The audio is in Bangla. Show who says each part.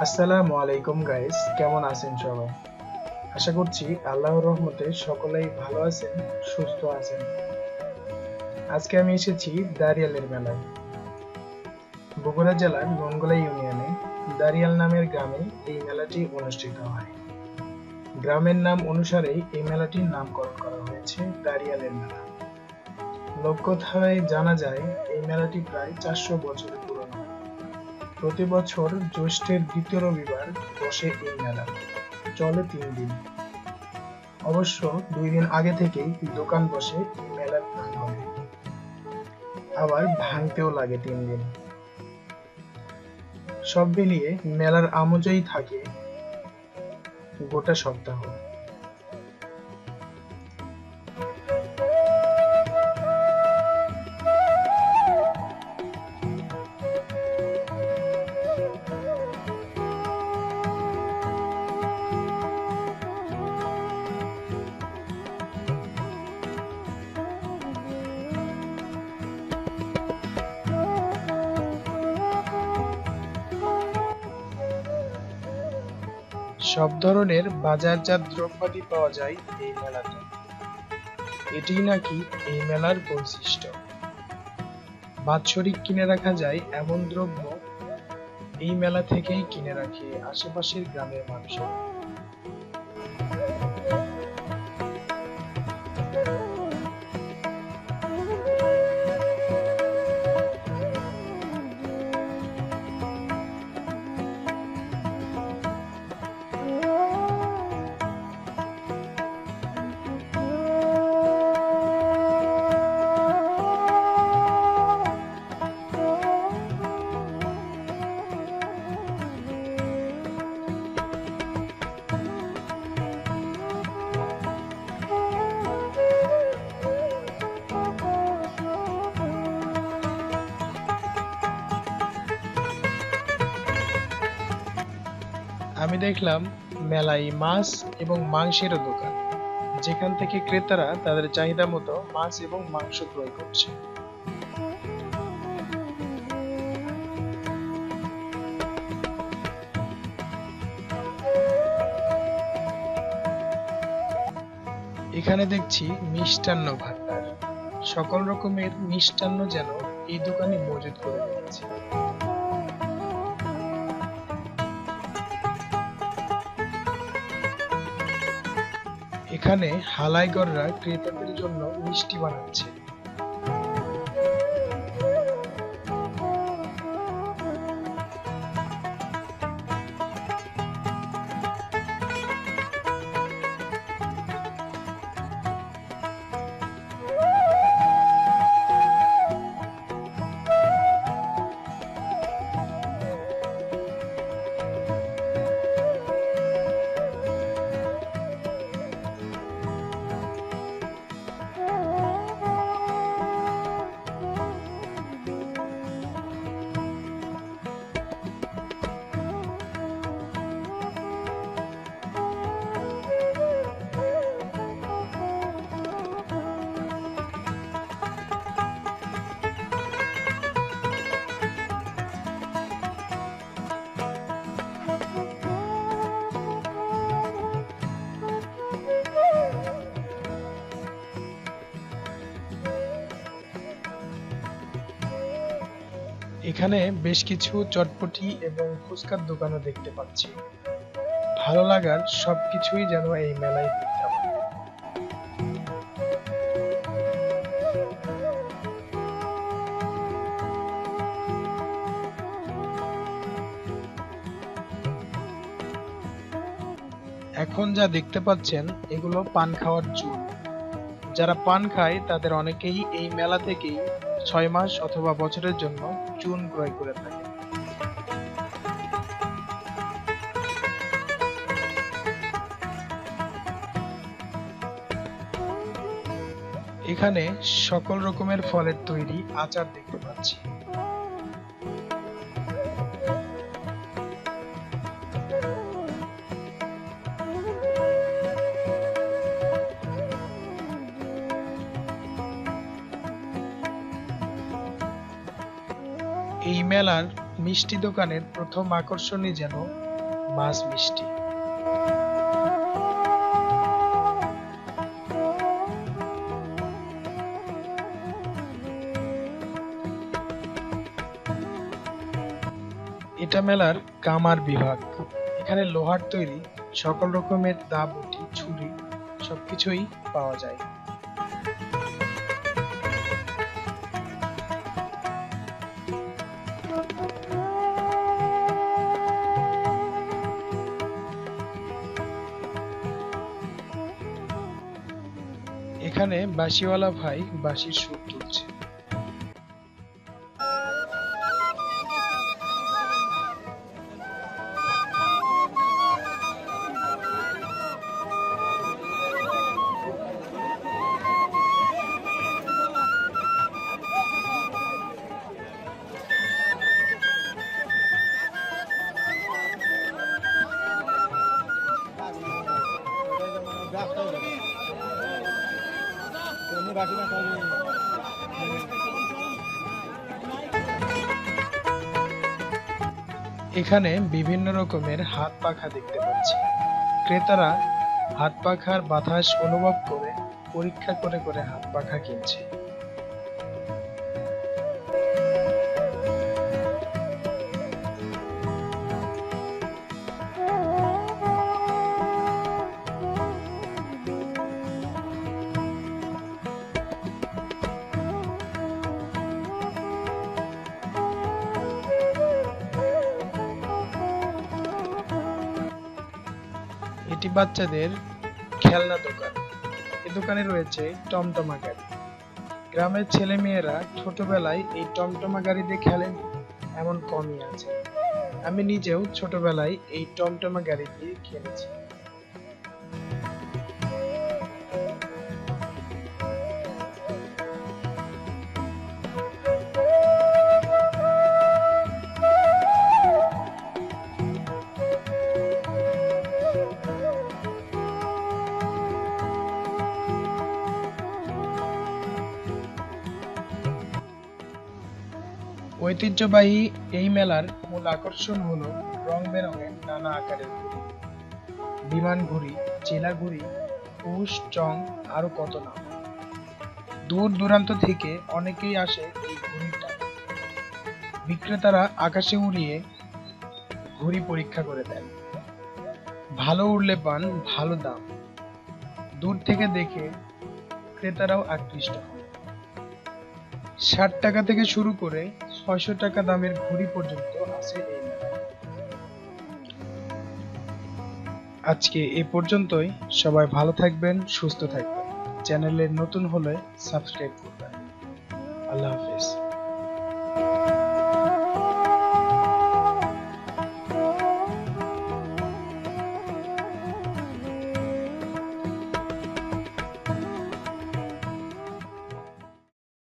Speaker 1: আসসালামু আলাইকুম গাইস, কেমন আছেন সবাই? আশা করছি আল্লাহর রহমতে সকলেই ভালো আছেন, সুস্থ আছেন। আজকে আমি এসেছি দারিয়ালের মেলায়। বগুড়া জেলার ননগোলা ইউনিয়নে দারিয়াল নামের গ্রামে এই মেলাটি অনুষ্ঠিত হয়। গ্রামের নাম অনুসারেই এই মেলাটির নামকরণ করা হয়েছে দারিয়ালের মেলা। লোককথায় জানা যায় এই মেলাটি প্রায় 400 বছরের পুরনো। প্রতি বছর জ্যৈষ্ঠের দ্বিতীয় রবিবার বসে এই মেলা। চলে 3 দিন। অবশ্য 2 দিন আগে থেকেই দোকান বসে এই মেলার প্রাঙ্গণে। আবার ভাঙতেও লাগে 3 দিন। সব মিলিয়ে মেলার আমেজই থাকে গোটা সপ্তাহ। সব ধরনের বাজারজাত দ্রব্যাদি পাওয়া যায় এই মেলাতে। এটিই নাকি এই মেলার বৈশিষ্ট্য। বাৎসরিক কিনে রাখা যায় এমন দ্রব্য এই মেলা থেকেই কিনে রাখে আশেপাশের গ্রামের মানুষেরা। আমি দেখলাম মেলায় মাছ এবং মাংসেরও দোকান, যেখান থেকে ক্রেতারা তাদের চাহিদা মতো মাছ এবং মাংস ক্রয় করছে। এখানে দেখছি মিষ্টান্ন ভান্ডার। সকল রকমের মিষ্টান্ন যেন এই দোকানে মজুদ করে রেখেছে। এখানে হালাইগররা ক্রেতাদের জন্য মিষ্টি বানাচ্ছে। এখানে বেশ কিছু চটপটি এবং ফুচকার দোকানও দেখতে পাচ্ছি। ভালো লাগার সবকিছুই যেন এই মেলায় বিদ্যমান। এখন যা দেখতে পাচ্ছেন এগুলো পান খাওয়ার চুল। যারা পান খায় তাদের অনেকেই এই মেলা থেকেই 6 মাস অথবা বছরের জন্য চুন ক্রয় করে থাকে। এখানে সকল রকমের ফলের তৈরি আচার দেখতে পাচ্ছি। এই মেলার মিষ্টি দোকানের প্রথম আকর্ষণই যেন মাছ মিষ্টি। এটা মেলার কামার বিভাগ। এখানে লোহার তৈরি সকল রকমের দা, বটি, ছুরি সবকিছুই পাওয়া যায়। এখানে বাঁশিওয়ালা ভাই বাঁশির সুর তুলছে। এখানে বিভিন্ন রকমের হাত পাখা দেখতে পাচ্ছি। ক্রেতারা হাত পাখার বাতাস অনুভব করে পরীক্ষা করে করে হাত পাখা কিনছে। এটি বাচ্চাদের খেলনা দোকান। এই দোকানে রয়েছে টমটমা গাড়ি। গ্রামের ছেলে মেয়েরা ছোটবেলায় এই টমটমা গাড়িতে খেলেন এমন কমই আছে। আমি নিজেও ছোটবেলায় এই টমটমা গাড়ি দিয়ে খেলেছি। ঐতিহ্যবাহী এই মেলার মূল আকর্ষণ হলো রং বেরঙের নানা আকারের ঘুড়ি, বিমান ঘুড়ি, জেলা ঘুড়ি, পুষ, চং আরো কত না। দূর দূরান্ত থেকে অনেকেই আসে এই ঘুড়িটা। বিক্রেতারা আকাশে উড়িয়ে ঘুড়ি পরীক্ষা করে দেন। ভালো উড়লে পান ভালো দাম। দূর থেকে দেখে ক্রেতারাও আকৃষ্ট হন। 60 টাকা থেকে শুরু করে 600 টাকা দামের ঘুড়ি পর্যন্ত আছে এই মেলায়। আজকে এ পর্যন্তই। সবাই ভালো থাকবেন, সুস্থ থাকবেন। চ্যানেলে নতুন হলে সাবস্ক্রাইব করবেন। আল্লাহ হাফেজ।